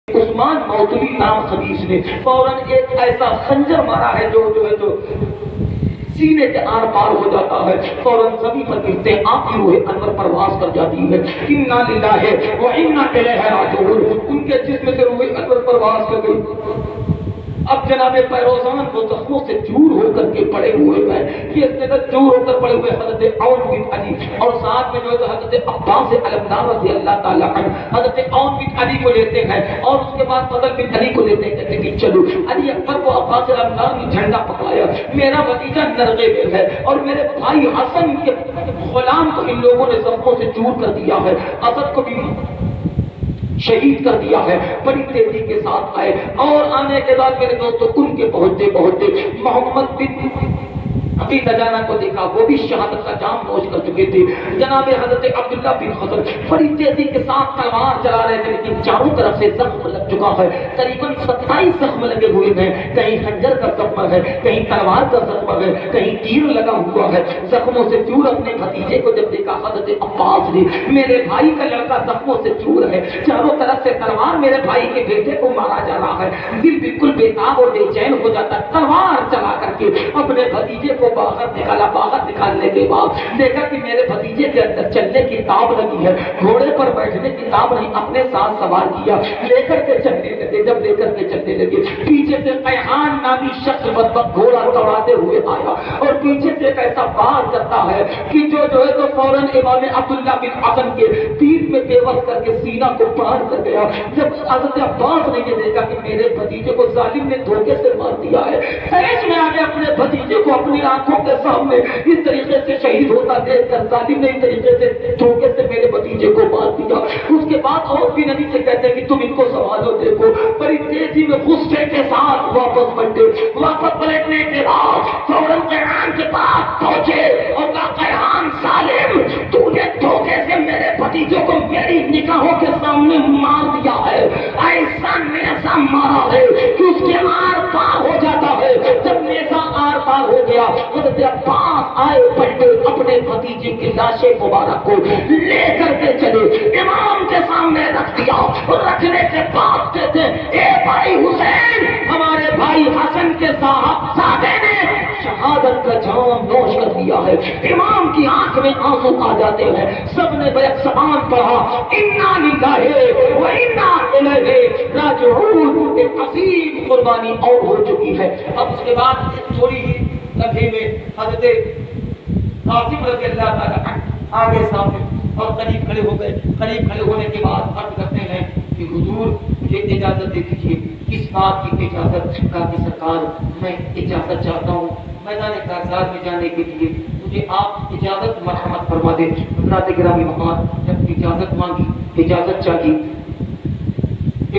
عثمان موصلی نام خبیث نے فوراً ایک ایسا خنجر مارا ہے جو سینے کے آر پار ہو جاتا ہے، فوراً سبھی پر گرتے ہیں، آپ کی روح انور پرواز کر جاتی ہے، انا للہ و انا الیہ راجعون، ان کے جسم سے روح انور پرواز کر گئی۔ اب جناب پیروزان وہ زخموں سے چور ہو کر کے پڑے ہوئے ہیں، یہ اس طرح چور ہو کر پڑے ہوئے حضرت عون بن علی اور ساتھ میں جو ہے حضرت عباس علمدار رضی اللہ تعالیٰ عنہ حضرت عون بن علی کو لیتے ہیں اور اس کے بعد فضل بن علی کو لیتے ہیں، کہتے ہیں کہ چلو علی اکبر کو عباس علمدار نے جھنڈا پکڑایا، میرا بھتیجا نرغے میں ہے اور میرے بھائی حسن کے غلام کو ان لوگوں نے زخموں سے چور کر دیا ہے، اسد کو بھی شہید کر دیا ہے، بڑی تیزی کے ساتھ آئے اور آنے کے بعد میرے دوستوں ان کے پہنچتے محمد بن ابھی دجانہ کو دیکھا، وہ بھی شہادت کا جام نوش کر چکے تھے۔ جناب حضرت عبداللہ بن خضر بڑی تیزی کے ساتھ تلوار چلا رہے تھے، لیکن چاروں طرف سے زخم لگ چکا ہے، تقریباً 27 زخم لگے ہوئے ہیں، کہیں خنجر کا زخم ہے، کہیں تلوار کا زخم ہے، کہیں تیر لگا ہوا ہے، زخموں سے چور اپنے بھتیجے کو جب دیکھا حضرت عباس نے، میرے بھائی کا لڑکا زخموں سے چور ہے، چاروں طرف سے تلوار میرے بھائی کے بیٹے کو مارا جا رہا ہے، دل بالکل بےتاب اور بے چین ہو جاتا ہے، تلوار چلا کر کے اپنے بھتیجے کو باہر نکالا، باہر نکالنے کے بعد دیکھا کہ میرے بھتیجے کے اندر چلنے کی تاب لگی ہے، گھوڑے پر بیٹھنے کی تاب نہیں، اپنے ساتھ سوار کیا، لے کر کے چلنے لگے، جب لے کر کے چلنے لگے پیچھے سے قیحان نامی شخص بدبخت گھوڑا دوڑاتے ہوئے آیا اور پیچھے سے ایک ایسا بار کرتا ہے کہ جو ہے تو فوراً امام عبداللہ بن حسن کے پیٹھ میں تیوت کر کے سینہ کو پار کر گیا۔ جب حضرت عباس نے یہ دیکھا کہ میرے بھتیجے کو ظالم نے دھوکے سے مار دیا ہے، سیش میں آگے اپنے بھتیجے کو اپنی آنکھوں کے سامنے اس طریقے سے شہید ہوتا دیکھ کر ظالم نے اس طریقے سے دھوکے سے میرے بھتیجے کو مار دیا۔ اس کے بعد اور بھی نبی سے کہتے ہیں کہ تم ان کو سنبھالو، دیکھو بڑی تیزی میں غصے کے ساتھ واپس پلٹے، واپس پلٹنے کے بعد فوراً قیحان کے پاس پہنچے اور کہا قیحان ظالم، تو نے دھوکے سے میرے بھتیجے کو میری نگاہوں کے سامنے مار دیا ہے، ایسا نیزا مارا ہے کہ اس کے آر پار ہو جاتا ہے۔ جب نیزا آر پار ہو گیا حضرت عباس آئے پلٹے، اپنے بھتیجے کی لاش مبارک کو لے کر کے چلے، امام کے سامنے رکھ دیا اور رکھنے کے بعد کہتے اے بھائی حسین، ہمارے بھائی حسن کے صاحبزادے نے شہادت کا جام نوش کر دیا ہے۔ امام کی آنکھ میں آنسو آ جاتے ہیں، سب نے بیک زبان پڑھا انا للہ و انا الیہ راجعون، ایک عظیم قربانی اور ہو چکی ہے۔ اب اس کے بعد تھوڑی ہی لمحے میں حضرت قاسم رضی اللہ تعالیٰ عنہ آگے سامنے اور قریب کھڑے ہو گئے۔ قریب کھڑے ہونے کے بعد عرض کرتے ہیں کہ حضور مجھے اجازت دے دیجیے۔ کس بات کی اجازت؟ کہا کہ سرکار میں اجازت چاہتا ہوں میدان کارزار میں جانے کے لیے، مجھے آپ اجازت مرحمت فرما دیں۔ حضرات گرامی مہمان جب اجازت مانگی، اجازت چاہیے،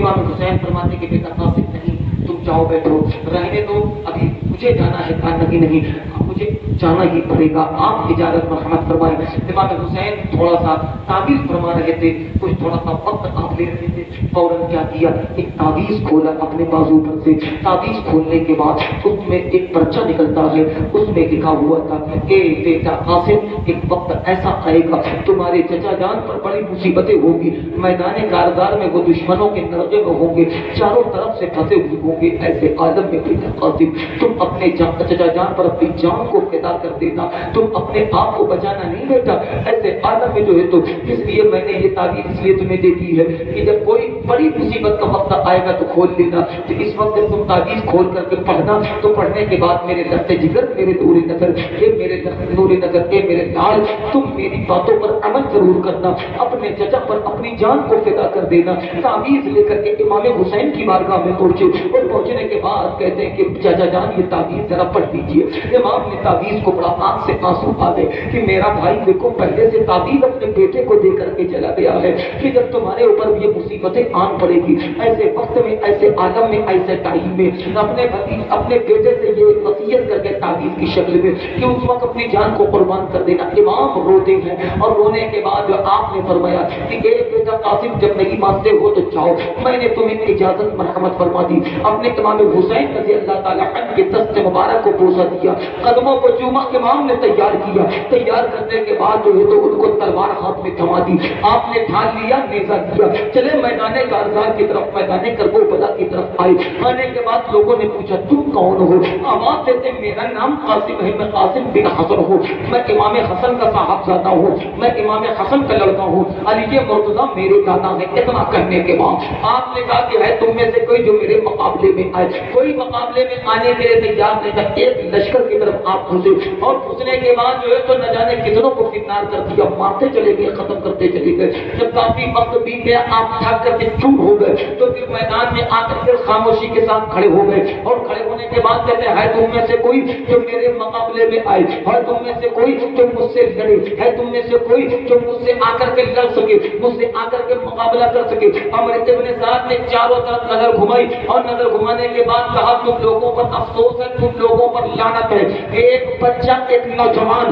امام حسین فرماتے کہ بیٹا قاسم نہیں، تم جاؤ بیٹھو، رہنے دو، ابھی مجھے جانا ہے، کہا نہیں مجھے جانا ہی پڑے گا، آپ اجازت مرحمت فرمائیں۔ امام حسین تھوڑا سا تعویذ فرما رہے تھے، کچھ تھوڑا سا وقت آپ لے رہے تھے، فوراً کیا کیا ایک تعویذ کھولا اپنے بازو پر سے، تعویذ کھولنے کے بعد اس میں ایک پرچہ نکلتا ہے، اس میں لکھا ہوا تھا اے بیٹا قاسم، ایک وقت ایسا آئے گا تمہارے چچا جان پر بڑی مصیبتیں ہوگی، میدان کارزار میں وہ دشمنوں کے نرغے میں ہوں گے، چاروں طرف سے پھنسے ہوئے ہوں گے، ایسے عالم میں بیٹا قاسم تم اپنے چچا جان پر اپنی جان کو فدا کر دینا، تم اپنے آپ کو بچانا نہیں بیٹا، ایسے عالم میں جو ہے تو اس لیے میں نے یہ تعبیر اس لیے تمہیں دے دی ہے کہ جب کوئی بڑی مصیبت کا وقت آئے گا تو کھول لینا، تو اس وقت جب تم تعبیر کھول کر کے پڑھنا تو پڑھنے کے بعد میرے لفظ جگر، میرے نور نظر، اے میرے نور نظر، اے میرے لال، تم میری باتوں پر عمل ضرور کرنا، اپنے چچا پر اپنی جان کو فدا کر دینا۔ تعویذ لے کر کے امام حسین کی بارگاہ میں پہنچے اور پہنچنے کے بعد کہتے ہیں کہ چچا جان یہ تعویذ ذرا پڑھ دیجیے۔ امام نے تعویذ کو پڑھا، آنکھ سے آنسو آ گئے کہ میرا بھائی دیکھو پہلے سے تعویذ اپنے بیٹے کو دے کر کے چلا گیا ہے کہ جب تمہارے اوپر یہ مصیبتیں آن پڑے گی، ایسے وقت میں، ایسے عالم میں، ایسے ٹائم میں اپنے بیٹے سے یہ وصیت کر کے تعویذ کی شکل میں کہ اس وقت اپنی جان کو قربان کر دینا۔ امام روتے ہیں اور رونے کے بعد جو آپ نے فرمایا کہ اے بیٹا قاسم جب نہیں مانتے ہو تو جاؤ، میں نے تمہیں اجازت مرحمت فرما دی۔ اپنے امام حسین رضی اللہ تعالیٰ عنہ کے دست مبارک کو بوسہ دیا، قدموں کو چوم امام نے تیار کیا. تیار کرنے کے بعد جو ہے تو ان کو تلوار ہاتھ میں تھما دی. آپ نے ڈھال لیا, نیزہ دیا, چلے میدان کارزار کی طرف, میدان کربلا کی طرف آئے. آنے کے بعد لوگوں نے پوچھا تم کون ہو؟ آواز دیتے میرا نام قاسم ہے, میں قاسم بن حسن ہوں, میں امام حسن کا صاحبزادہ ہوں, میں امام حسن کا لڑکا ہوں, علی مرتضیٰ میرے دادا ہیں. اتنا کہنے کے بعد آپ نے کہا کہ ہے تم میں سے کوئی جو میرے مقابلے میں آئے؟ کوئی مقابلے میں آنے کے لیے تیار نہیں تھا. ایک لشکر کی طرف آپ گھسے اور گھسنے کے بعد جو ہے تو نہ جانے کتنوں کو فرار کر دیا, مارتے چلے گئے, ختم کرتے چلے گئے. جب کافی وقت بیت گیا, آپ تھک کر کے چور ہو گئے, تو پھر میدان میں آ کر کے خاموشی کے ساتھ کھڑے ہو گئے. اور کھڑے ہونے کے بعد کہتے ہیں تم میں سے کوئی جو میرے مقابلے میں آئے, اور تم میں سے کوئی جو مجھ سے لڑے, ہے تم میں سے کوئی جو مجھ سے آ کر کے لڑ سکے, مجھ سے آ کر کے مقابلہ کر سکے. عمر ابن سعد نے چاروں طرف نظر گھمائی اور نظر گھمانے کے بعد کہا تم لوگوں پر افسوس ہے, تم لوگوں پر لعنت ہے. ایک بچہ, ایک نوجوان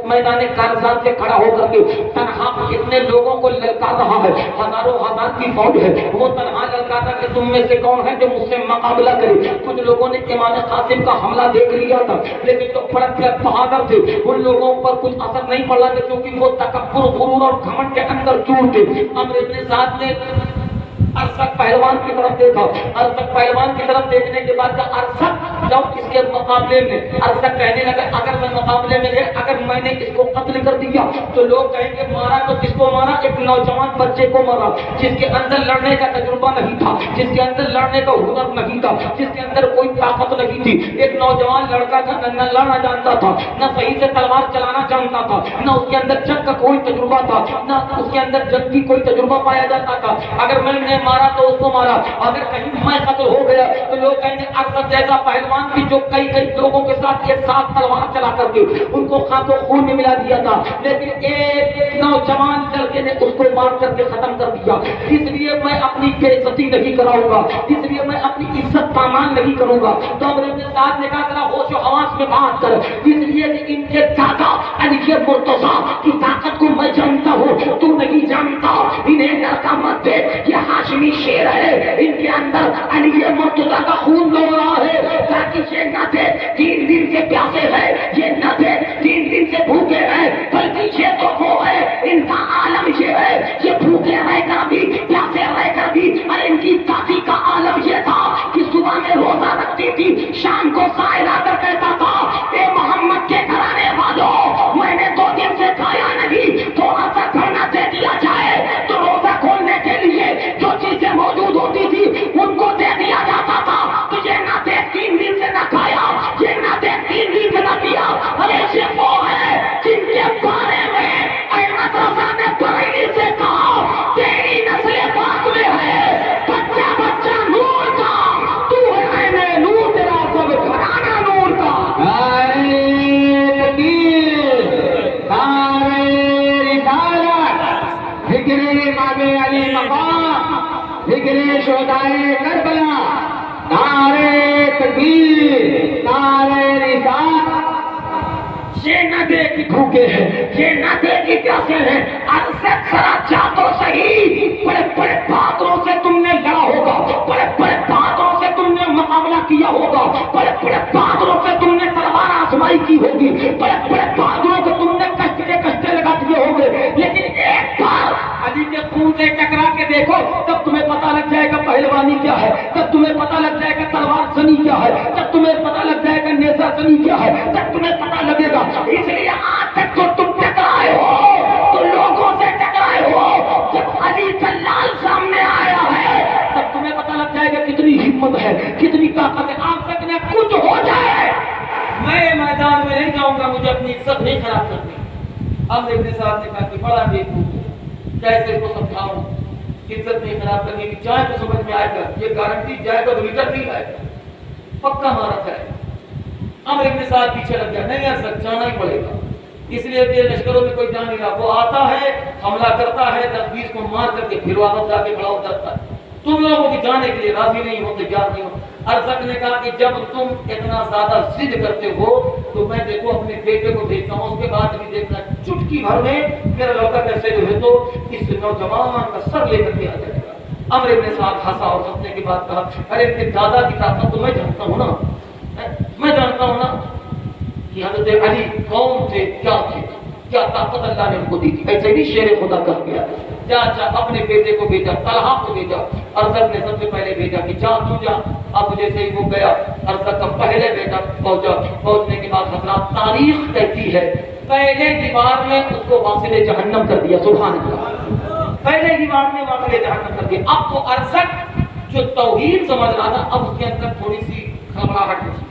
میدان کارزار سے کھڑا ہو کر کے تنہا اتنے لوگوں کو للکار رہا ہے, ہزاروں ہزار کی فوج ہے, وہ تنہا للکارا کہ تم میں سے کون ہے جو مجھ سے مقابلہ کرے. کچھ لوگوں نے امام قاسم کا حملہ دیکھ لیا تھا, لیکن جو بڑے بہادر تھے ان لوگوں پر کچھ اثر نہیں پڑا, کیونکہ وہ تکبر, غرور اور گھمنڈ کے اندر چور تھے. عمر ابن سعد نے ارسک پہلوان کی طرف دیکھا. ارسک پہلوان کی طرف دیکھنے کے بعد ارسک جب اس کے مقابلے میں, ارسک کہنے لگا اگر میں مقابلے میں گئے, اگر میں نے اس کو قتل کر دیا تو لوگ کہیں گے مارا تو کس کو مارا؟ ایک نوجوان بچے کو مارا جس کے اندر لڑنے کا تجربہ نہیں تھا, جس کے اندر لڑنے کا ہنر نہیں تھا, جس کے اندر کوئی طاقت نہیں تھی. ایک نوجوان لڑکا تھا, نہ لڑنا جانتا تھا, نہ صحیح سے تلوار چلانا جانتا تھا, نہ اس کے اندر جنگ کا کوئی تجربہ تھا, نہ اس کے اندر جنگ کی کوئی تجربہ پایا جاتا تھا. اگر میں نے مارا تو اس کو مارا, اگر کہیں میں قتل ہو گیا تو لوگ کہیں گے ارسد جیسا پہلوان بھی جو کئی لوگوں کے ساتھ ایک ساتھ تلوار چلا کر کے ان کو خاک و خون میں ملا دیا تھا, لیکن ایک نوجوان لڑکے نے اس کو مار کر کے ختم کر دیا. اس لیے میں اپنی بے عزتی نہیں کراؤں گا, اس لیے میں اپنی عزت پامال نہیں کروں گا. تو عمر ابن سعد نے کہا ذرا ہوش و حواس میں بات کر, اس لیے کہ ان کے دادا علی مرتضیٰ کی طاقت کو میں جانتا ہوں, تو نہیں جانتا. انہیں لڑکا مت دے, یہ ہاشمی شیر ہے, ان کے اندر علی مرتضیٰ کا خون دوڑ رہا ہے. تاکہ یہ نہ دے 3 دن سے پیاسے ہے, یہ نہ دے 3 دن سے بھوکے ہیں, بلکہ یہ تو وہ ہے, ان کا عالم یہ ہے, یہ بھوکے رہ کر بھی, پیاسے رہ کر بھی. اور ان کی دادی کا عالم یہ تھا کہ صبح میں روزہ رکھتی تھی, شام کو سائل آ کر کہتا تھا اے محمد کے گھرانے والوں, میں نے 2 دن سے کھایا نہیں, تھوڑا سا کھانا دے دیا جائے. تو روزہ کھولنے کے لیے جو چیزیں موجود ہوتی تھی ان کو دے دیا جاتا تھا. تو یہ نہ دے 3 دن سے نہ کھایا, یہ نہ دے 3 دن سے نہ پیا. اور ایسے وہ ہے جن کے بارے میں احمد رضا نے بریلی سے کہا تیری نسل پاک میں ہے, بچہ بچہ نور کا, تو ہے میں نور, تیرا سب گھرانہ نور کا. ذکر امام علی مقام, ذکر شہدائے کربلا, نعرے تکبیر, نعرے رسالت. یہ نہ دے کہ بھوکے ہیں, یہ نہ دے کہ پیاسے ہیں. ارسد ذرا جا تو صحیح, بڑے بڑے بہادروں سے تم نے لڑا ہوگا, بڑے بڑے بہادروں سے تم نے مقابلہ کیا ہوگا, بڑے بڑے بہادروں سے تم نے تلوار آزمائی کی ہوگی, بڑے بڑے بہادروں کو تم نے کشتے لگا دیے ہوں گے. لیکن ایک بار علی کے خون سے ٹکرا کے دیکھو, تب تمہیں پتا لگ جائے گا پہلوانی کیا ہے, تب تمہیں پتا لگ جائے گا تلوار زنی کیا ہے, تب تمہیں پتا لگ جائے گا نیزہ زنی کیا ہے, تب تمہیں پتا لگے گا. اس لیے آج تک تو تم ٹکرائے ہو تو لوگوں سے ٹکرائے ہو, جب علی کا لال سامنے آیا ہے تب تمہیں پتا لگ جائے گا کتنی ہمت ہے, کتنی طاقت ہے. آج تک نہ کچھ ہو جائے میں میدان میں نہیں جاؤں گا, مجھے اپنی عزت نہیں خراب کرنی. اب ابن سعد نے کہا کہ بڑا بیوقوف ہے, کیسے اس کو سمجھاؤں, عزت نہیں خراب کرنی کی, جائے تو سمجھ میں آئے گا, یہ گارنٹی جائے گا تو ریٹرن نہیں آئے گا, پکا مارا جائے گا. عمر ابن سعد پیچھے لگ گیا, نہیں یار سچ جانا ہی پڑے گا, اس لیے کہ لشکروں میں کوئی جان نہیں رہا. وہ آتا ہے, حملہ کرتا ہے, 10-20 کو مار کر کے پھر واپس جا کے کھڑا ہو جاتا ہے. تم لوگوں کی جانے کے لیے راضی نہیں ہو, تیار نہیں ہو. ارسک نے کہا کہ جب تم اتنا زیادہ ضد کرتے ہو تو میں دیکھو اپنے بیٹے کو بھیجتا ہوں, اس کے بعد بھی دیکھنا چٹکی بھر میں میرا لڑکا کیسے جو ہے تو اس نوجوان کا سر لے کر کے آ جائے گا. عمر ابن سعد ہنسا اور ہنسنے کے بعد کہا ارے ان کے دادا کی طاقت تو میں جانتا ہوں نا, میں جانتا ہوں نا کہ حضرت علی کون تھے، کیا تھے، کیا طاقت اللہ نے ان کو دی تھی. ایسے بھی شیر خدا کہہ گیا. اچھا اپنے بیٹے کو بھیجا، طلحہ کو بھیجا. ارزق نے سب سے پہلے بھیجا کہ جا تو جا. اب جیسے ہی وہ گیا، ارزق کا پہلے بیٹا پہنچا. پہنچنے کے بعد حضرات تاریخ کہتی ہے پہلے دیوار میں اس کو واصل جہنم کر دیا. سبحان اللہ، پہلے دیوار میں واصل جہنم کر دیا. اب وہ ارزق جو توحید سمجھ رہا تھا، اب اس کے اندر تھوڑی سی گھبراہٹ ہوئی،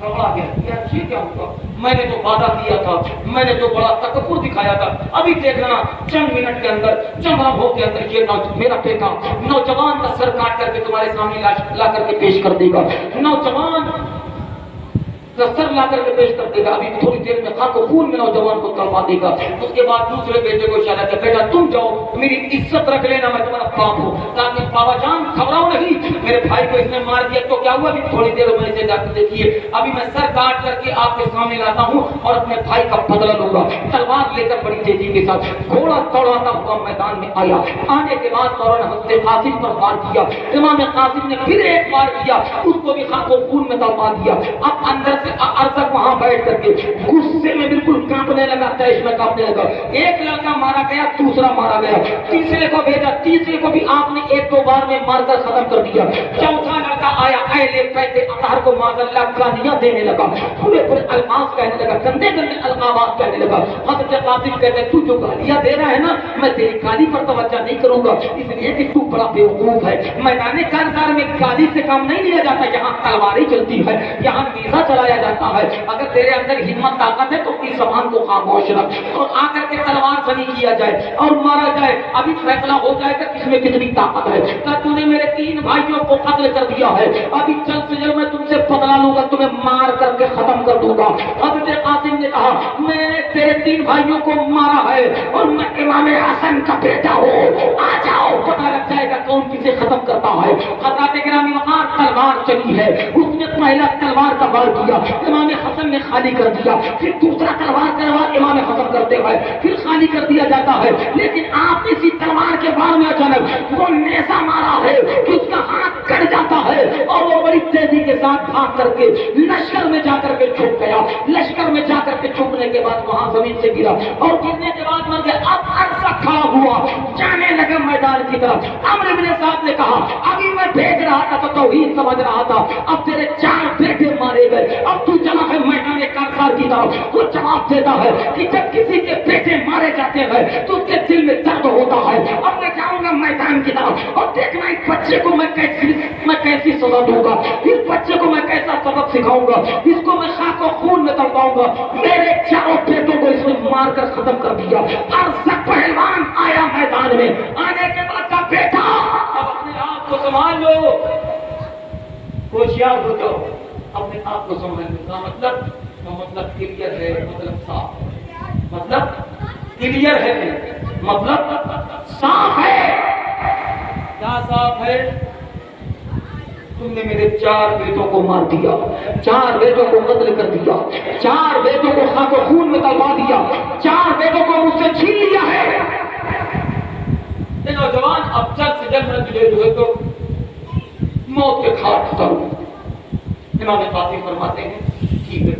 گھبرا گیا. یہ کیا ہوا؟ میں نے جو وعدہ کیا تھا، میں نے جو بڑا تکبر دکھایا تھا، ابھی دیکھنا چند منٹ کے اندر، چند لمحوں کے اندر یہ میرا بیٹا نوجوان کا سر کاٹ کر کے تمہارے سامنے لا کر کے پیش کر دے گا. نوجوان کا سر لا کر کے پیش کر دے گا. ابھی تھوڑی دیر میں خاک و خون میں نوجوان کو کروا دے گا. اس کے بعد دوسرے بیٹے کو اشارہ کیا، بیٹا تم جاؤ، میری عزت رکھ لینا، میں تمہارا باپ ہوں. تاکہ بابا جان گھبراؤ نہیں، میرے بھائی کو اس نے مار دیا تو کیا ہوا، ابھی تھوڑی دیر میں اسے جا کے دیکھیے، ابھی میں سر کاٹ کر کے آپ کے سامنے لاتا ہوں اور اپنے بھائی کا بدلہ لوں گا. تلوار لے کر بڑی تیزی کے ساتھ گھوڑا دوڑاتا ہوا میدان میں آیا. آنے کے بعد فوراً حضرت قاسم پر وار کیا. امام قاسم نے پھر ایک وار کیا، اس کو بھی خاک و خون میں دبا دیا. اب اندر سے ارزق وہاں بیٹھ کر کے غصے میں بالکل کانپنے لگا، تیش میں کانپنے لگا. ایک لڑکا مارا گیا، دوسرا مارا گیا، تیسرے کو بھیجا، تیسرے کو بھی آپ نے ایک دو بار میں مار کر ختم کر دیا. چوتھا لڑکا آیا، اہلِ بیت اطہر کو معاذ اللہ گالیاں دینے لگا، پورے پورے الفاظ کہنے لگا، گندے گندے القابات کہنے لگا. حضرت قاسم کہتے ہیں تو جو گالیاں دے رہا ہے نا، میں تیری گالی پر توجہ نہیں کروں گا، اس لیے کہ تو بڑا بیوقوف ہے. میدان کارزار میں گالی سے کام نہیں لیا جاتا، یہاں تلواریں چلتی ہے، یہاں نیزہ چلایا جاتا ہے. اگر تیرے اندر ہمت طاقت ہے تو اس زبان کو خاموش رکھ اور آ کر کے تلوار چلی کیا جائے اور مارا جائے. ابھی فیصلہ ہو جائے گا اس میں کتنی طاقت ہے. کہ تو نے میرے 3 بھائیوں کو قتل کر دیا ہے، ابھی چل سے جب میں تم سے بدلہ لوں گا، تمہیں مار کر کے ختم کر دوں گا. حضرت قاسم نے کہا میں نے تیرے 3 بھائیوں کو مارا ہے اور میں امام حسن کا بیٹا ہوں، آ جاؤ پتہ لگ جائے گا کون کسے ختم کرتا ہے. حضرات گرامی وقار تلوار چلی ہے، اس نے پہلا تلوار کا وار کیا، امام حسن نے خالی کر دیا، پھر دوسرا تلوار امام حسن کرتے ہوئے پھر خالی کر دیا جاتا ہے. لیکن آپ نے اسی تلوار کے بار میں اچانک وہ نیزہ مارا ہے کہ اس کا ہاتھ کٹ جاتا ہے اور وہ بڑی تیزی کے ساتھ بھاگ کر کے لشکر میں جا کر کے چھپ گیا. لشکر میں جا کر کے چھپنے کے بعد وہاں زمین سے گرا اور گرنے کے بعد مر گیا. اب عرصہ کھڑا ہوا، جانے لگا میدان کی طرف. عمرو بن صاحب نے کہا ابھی میں بھیج رہا تھا تو توحید سمجھ رہا تھا، اب تیرے 4 بیٹے مارے گئے، اب تو چلا ہے میدان کارزار کی طرف. وہ جواب دیتا ہے کہ جب کسی کے بیٹے مارے جاتے ہیں تو اس کے دل میں درد ہوتا ہے. اب میں جاؤں گا میدان کی طرف اور دیکھنا اس بچے کو میں کیسی سزا دوں گا، اس بچے کو میں کیسا سبق سکھاؤں گا، اس کو میں خاک و خون میں تڑپاؤں گا. میرے 4 بیٹوں کو اس نے مار کر ختم کر دیا. ارزق پہلوان آیا میدان میں، آنے کے بعد کا بیٹا اب اپنے آپ کو سنبھال لو، ہوشیار ہو جاؤ، اپنے آپ کو سنبھالنے کا مطلب کلیئر ہے، مطلب صاف ہے، مطلب کلیئر ہے، مطلب صاف ہے. کیا صاف ہے؟ تم نے میرے 4 بیٹوں کو مار دیا، 4 بیٹوں کو قتل کر دیا، 4 بیٹوں کو خاک و خون میں دبا دیا، 4 بیٹوں کو مجھ سے چھین لیا ہے. نوجوان اب جلد سے جلد میں تجھے جو ہے تو موت کے گھاٹ اتروں. امام قاسم فرماتے ہیں ٹھیک ہے.